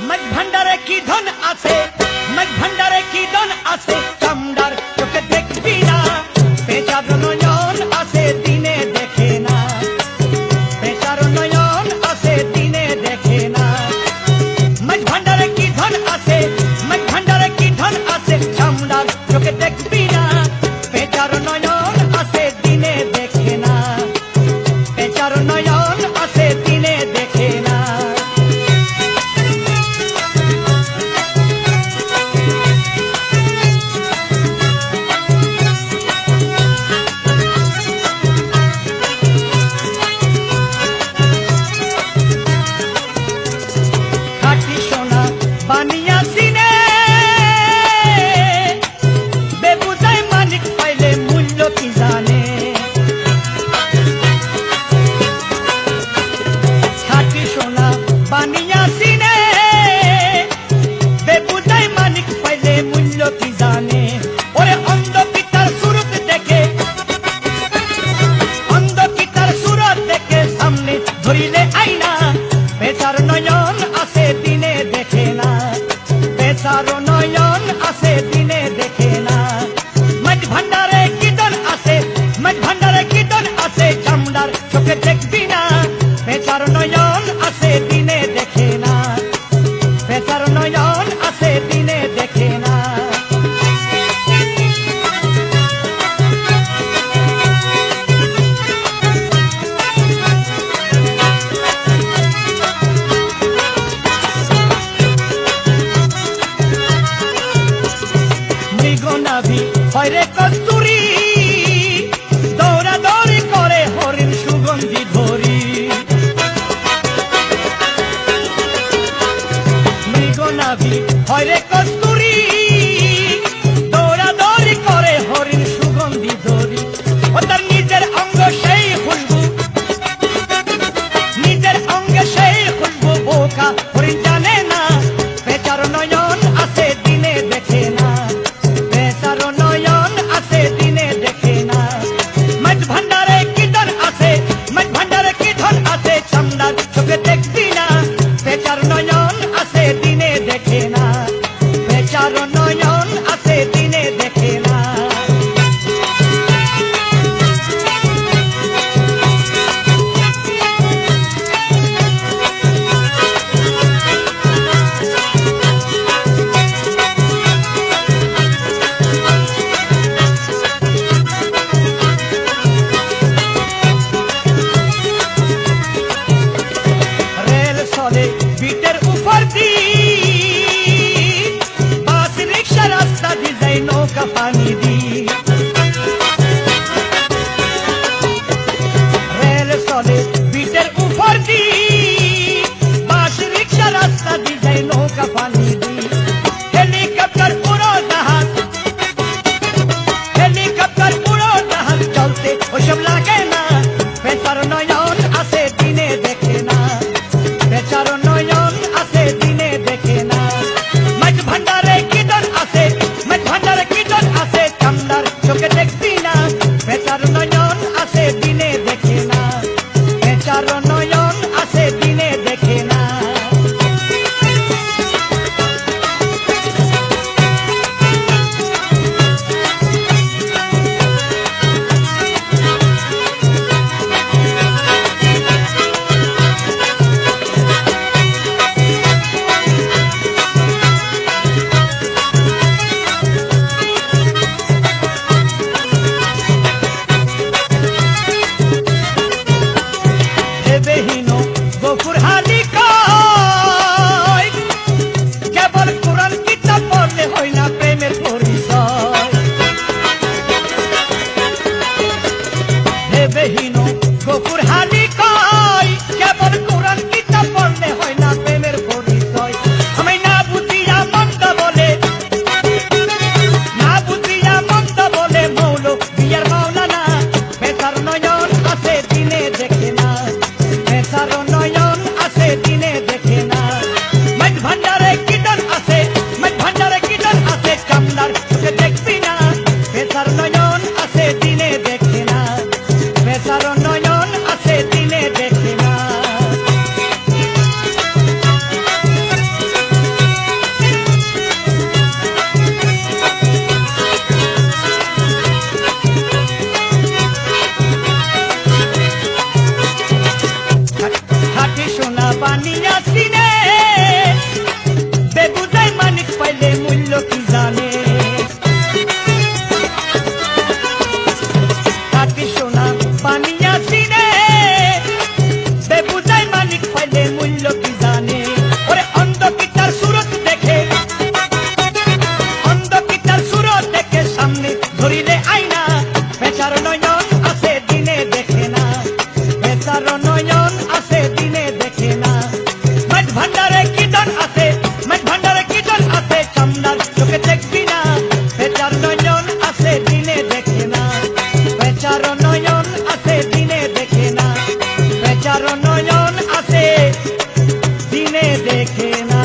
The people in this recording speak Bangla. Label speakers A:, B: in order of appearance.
A: মাঝ ভান্ডারে কি ধন আছে, মাঝ ভান্ডারে কি ধন আছে, চামড়ার চোখে দেখবি না। বেচার নয়ন আছে দিনে দেখে না, বেচার নয়ন আছে দিনে দেখে না। মাঝ ভান্ডারে কি ধন আছে, মাঝ ভান্ডারে কি ধন আছে, চামড়ার চোখে দেখবি না। বেচার নয়ন আছে দিনে দেখে না, বেচার নয়ন আছে দিনে দেখে না। খাঁটি সোনা বানিয়া সিনে বেবুঝাই মানিক পাইলে মূল্য কি জানে। খাঁটি সোনা বানিয়া সিনে বেবুঝাই মানিক পাইলে মূল্য কি জানে। ওরে অন্ধ পিতার সুরত দেখে, অন্ধ পিতার সুরত দেখে সামনে ধরিলে আইনা। বেচার নয়ন আছে দিনে দেখে না, বেচার নয়ন আছে দিনে দেখে না। মাঝ ভান্ডারে কীর্তন আছে, মাঝ ভান্ডারে কীর্তন আছে, চামড়ার চোখে দেখবি না। বেচার নয়ন আছে দিনে দেখে না, বেচার নয়ন আছে দিনে দেখে না। মৃগনাভি হয় রে কস্তুরী, দৌড়াদৌড়ি করে হরিণ সুগন্ধি ধরি। মৃগনাভি হয় রে কস্তুরী, দৌড়াদৌড়ি করে হরিণ সুগন্ধি ধরি। ও তার নিজের অঙ্গ সেই খুশবু, নিজের অঙ্গে সেই খুশবু, বোকা হরিণ জানে না। বেচার নয়ন আছে দিনে দেখে না, বেচার নয়ন আছে দিনে দেখে না। মাঝ ভান্ডারে কি ধন আছে, মাঝ ভান্ডারে কি ধন আছে, চামড়ার চোখে দেখবি না। বেচার নয়ন আছে দিনে দেখে না, বেচার নয়ন আছে দিনে দেখে না। পানিয়া সিনে বেবুঝাই মানিক পাইলে মূল্য কি জানে কাকি সোনা পানিয়া সিনে বেবুঝাই মানিক পাইলে মূল্য কি জানে ওরে অন্ধ কি তার সুরত দেখে অন্ধ কি তার সুরত দেখে সামনে ধরিলে আইনা বেচার নয়ন আছে দিনে দেখে না বেচার নয়ন আছে দিনে দেখে না মাঠ ভান্ডারে কি ধন আছে মাঠ ভান্ডারে কি ধন আছে চামড়ার চোখে দেখবি না বেচার নয়ন আছে দিনে দেখে না বেচার নয়ন আছে দিনে দেখে না বেচার নয়ন আছে দিনে দেখে না